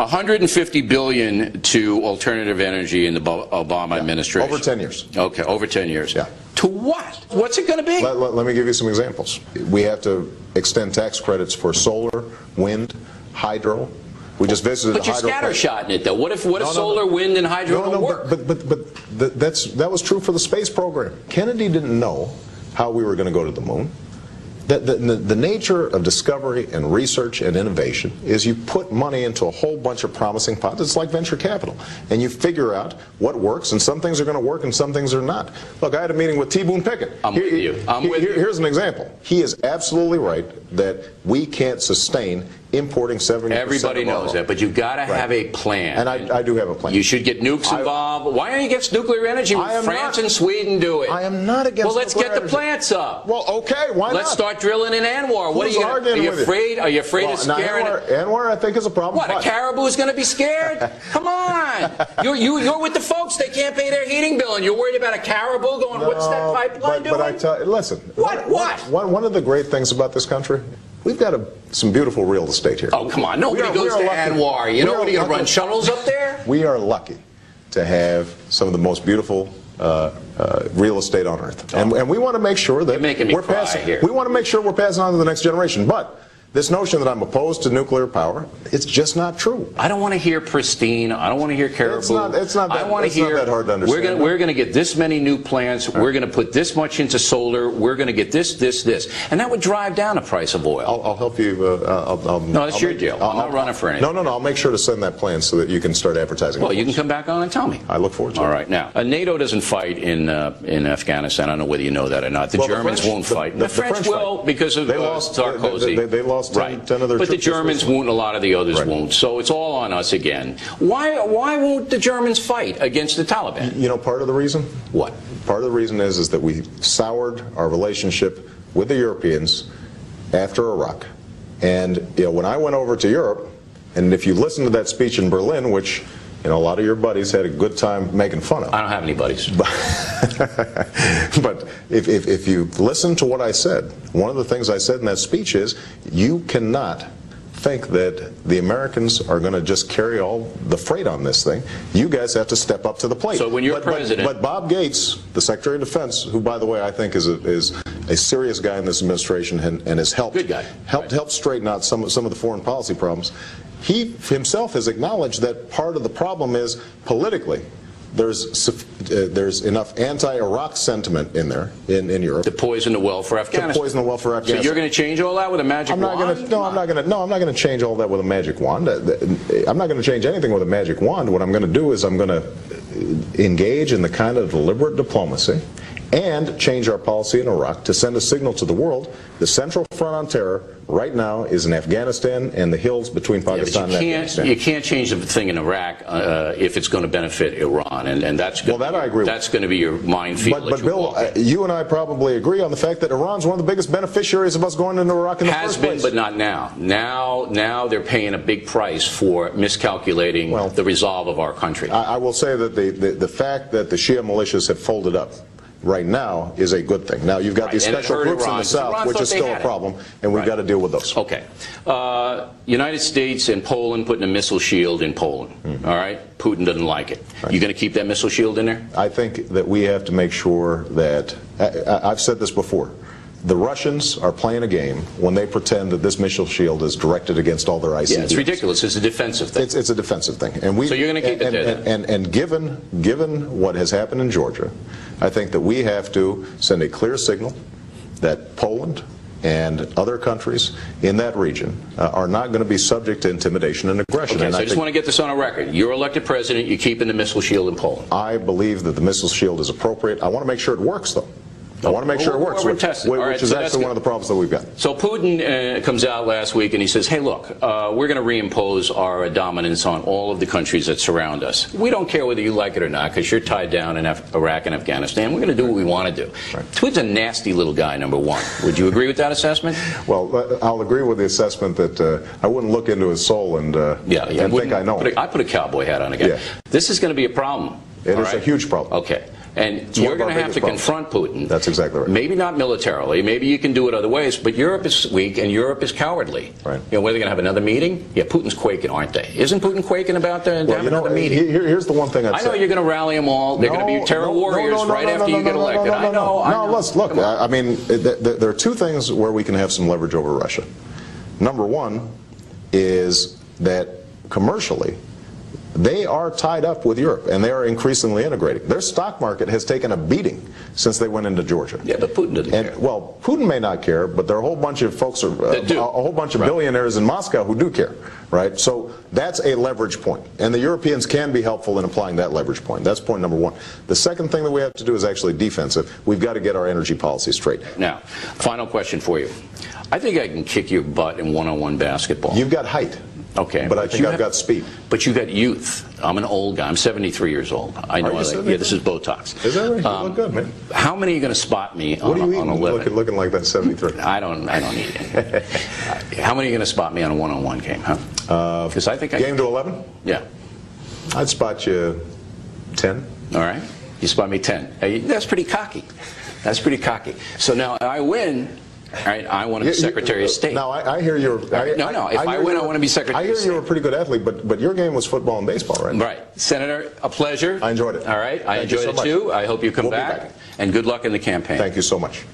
$150 billion to alternative energy in the Obama administration. Over 10 years. Okay, over 10 years. Yeah. To what? What's it going to be? Let me give you some examples. We have to extend tax credits for solar, wind, hydro. We just visited But you're scattershotting it, though. What if solar, wind, and hydro don't work? But that was true for the space program. Kennedy didn't know how we were going to go to the moon. The nature of discovery and research and innovation is you put money into a whole bunch of promising pots. It's like venture capital. And you figure out what works, and some things are going to work and some things are not. Look, I had a meeting with T. Boone Pickett. I'm with you. Here's an example. He is absolutely right that we can't sustain importing 70%. Everybody knows that, but you've got to have a plan. And I do have a plan. You should get nukes involved. Why are you against nuclear energy when France and Sweden do it? I am not against Well, let's get the plants up. Well, okay, why not? Let's start drilling in Anwar. What are you afraid? Are you afraid of scaring Anwar, I think, is a problem. What, a caribou's going to be scared? Come on. You're with the folks. They can't pay their heating bill, and you're worried about a caribou going, what's that pipeline doing? But I tell you, listen. What? One of the great things about this country, we've got some beautiful real estate here. Oh, come on. Nobody goes to Anwar. You know what, are you going to run shuttles up there? We are lucky to have some of the most beautiful real estate on earth. And we want to make sure that we want to make sure we're passing on to the next generation. But this notion that I'm opposed to nuclear power, it's just not true. I don't want to hear pristine. I don't want to hear caribou. It's not that hard to understand. We're going to get this many new plants. Right. We're going to put this much into solar. We're going to get this. And that would drive down the price of oil. I'll help you. No, that's your deal. I'm not running for anything. No. I'll make sure to send that plan so that you can start advertising. Well, you can come back on and tell me. I look forward to it. All right. Now, NATO doesn't fight in Afghanistan. I don't know whether you know that or not. The Germans won't fight. The French will because of Sarkozy. They lost 10 of their But the Germans won't, and a lot of the others won't. So it's all on us again. Why won't the Germans fight against the Taliban? You know, part of the reason? What? Part of the reason is that we soured our relationship with the Europeans after Iraq. And when I went over to Europe, and if you listen to that speech in Berlin, which a lot of your buddies had a good time making fun of. I don't have any buddies. But if you listen to what I said, one of the things I said in that speech is, you cannot think that the Americans are going to just carry all the freight on this thing. You guys have to step up to the plate. So when you're president... But Bob Gates, the Secretary of Defense, who, by the way, I think is a serious guy in this administration and has helped straighten out some of the foreign policy problems, he himself has acknowledged that part of the problem is politically there's enough anti-Iraq sentiment in there in Europe to poison the well for Afghanistan. So you're going to change all that with a magic wand? I'm not going to change all that with a magic wand. I'm not going to change anything with a magic wand. What I'm going to do is I'm going to engage in the kind of deliberate diplomacy and change our policy in Iraq to send a signal to the world. The Central Front on Terror right now is in Afghanistan and the hills between Pakistan and Afghanistan. You can't change the thing in Iraq if it's going to benefit Iran, and that's going to be your minefield. But Bill, you and I probably agree on the fact that Iran's one of the biggest beneficiaries of us going into Iraq in the first place. Has been, but not now. Now they're paying a big price for miscalculating the resolve of our country. I will say that the fact that the Shia militias have folded up right now is a good thing. Now, you've got these special groups in the South, which is still a problem, and we've got to deal with those. Okay. United States and Poland putting a missile shield in Poland. All right? Putin doesn't like it. You going to keep that missile shield in there? I think that we have to make sure that, I've said this before, the Russians are playing a game when they pretend that this missile shield is directed against all their ICBMs. Yeah, it's ridiculous. It's a defensive thing. It's a defensive thing. And so you're going to keep it there then? And given what has happened in Georgia, I think that we have to send a clear signal that Poland and other countries in that region are not going to be subject to intimidation and aggression. Okay, and so I just want to get this on a record. You're elected president, you're keeping the missile shield in Poland. I believe that the missile shield is appropriate. I want to make sure it works, though. I want to make sure it works, which is actually one of the problems that we've got. So Putin comes out last week and he says, hey, look, we're going to reimpose our dominance on all of the countries that surround us. We don't care whether you like it or not because you're tied down in Iraq and Afghanistan. We're going to do what we want to do. Putin's a nasty little guy, number one. Would you agree with that assessment? Well, I'll agree with the assessment that I wouldn't look into his soul and think I know him. I put a cowboy hat on again. Yeah. This is going to be a problem. It is a huge problem. Okay. And you're going to have to confront Putin. That's exactly right. Maybe not militarily. Maybe you can do it other ways. But Europe is weak and Europe is cowardly. Right. You know, whether they're going to have another meeting? Yeah, Putin's quaking, aren't they? Isn't Putin quaking about another meeting? Here's the one thing I know you're going to rally them all. They're going to be terror warriors right after you get elected. I know. Look. I mean, there are two things where we can have some leverage over Russia. Number one is that commercially, they are tied up with Europe, and they are increasingly integrating. Their stock market has taken a beating since they went into Georgia. Yeah, but Putin doesn't care. Well, Putin may not care, but there are a whole bunch of folks, a whole bunch of billionaires in Moscow who do care, right? So that's a leverage point, and the Europeans can be helpful in applying that leverage point. That's point number one. The second thing that we have to do is actually defensive. We've got to get our energy policy straight. Now, final question for you. I think I can kick your butt in one-on-one basketball. You've got height. Okay. But I think I've got speed. But you got youth. I'm an old guy. I'm 73 years old. I know. Yeah, this is Botox. Is that right? You look good, man. How many are you going to spot me on a living? Looking like that 73. I don't need it. How many are you going to spot me on a one-on-one game, huh? Because I think game to 11? Yeah. I'd spot you 10. All right. You spot me 10. Hey, that's pretty cocky. That's pretty cocky. So now I win. All right, I want to be Secretary of State. Now, I hear you're... If I win, I want to be Secretary of State. I hear you're a pretty good athlete, but your game was football and baseball, right? Right. Senator, a pleasure. I enjoyed it. All right, I enjoyed it too. I hope you come back. And good luck in the campaign. Thank you so much.